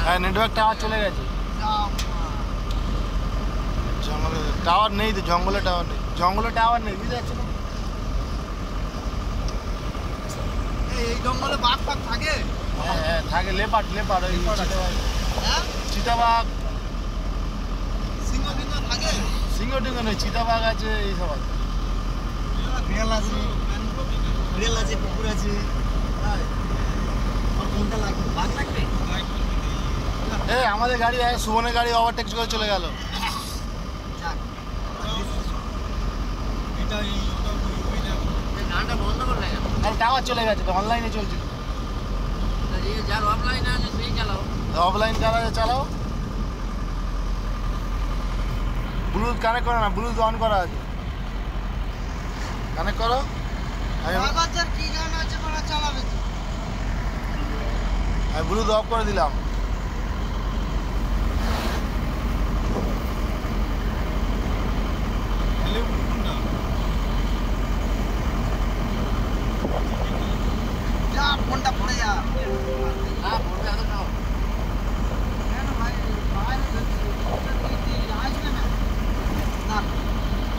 হ্যাঁ network tower চলে গেছে। জঙ্গলে টাওয়ার নেই তো, জঙ্গলে টাওয়ার নেই, জঙ্গলে টাওয়ার নেই, বুঝতে পারছো না? এই জঙ্গলে বাঘ ফাঘ থাকে? হ্যাঁ থাকে, লেপার্ড লেপার্ড ওই চিতাবাঘ, সিংহ টিংহ থাকে? সিংহ টিংহ নেই, চিতাবাঘ আছে, এইসব আছে। বিড়াল আছে, বিড়াল আছে, কুকুর আছে। কোনটা লাগবে? বাঘ লাগবে? এই আমাদের গাড়ি, সুমনের গাড়ি ওভারটেক করে চলে গেল। গানটা বন্ধ করে লাগে। আর টাওয়ার চলে গেছে তো, অনলাইনে চলছে। যার অফলাইন আছে সেই চালাও। অফলাইন চালাও। ব্লুটুথ কানেক্ট করো না, ব্লুটুথ অন করা আছে, কানেক্ট করো। কি গান আছে চালাবে? আমি ব্লুটুথ অফ করে দিলাম। ফোনটা পড়ে যা।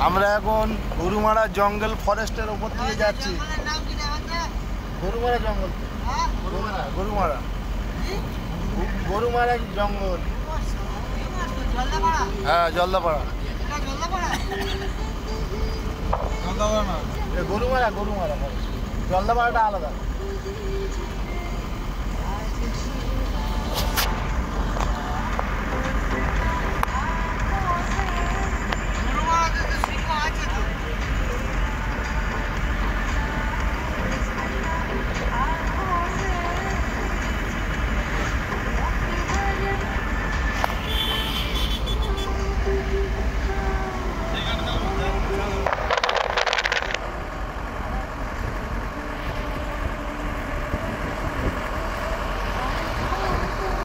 আমরা এখন গরুমারা জঙ্গল ফরেস্টের উপর দিয়ে যাচ্ছি। গরুমারা জঙ্গল, গরুমারা গরুমারা জঙ্গল। হ্যাঁ জলদাপাড়া, গরুমারা গরুমারা, জলদাপাড়াটা আলাদা।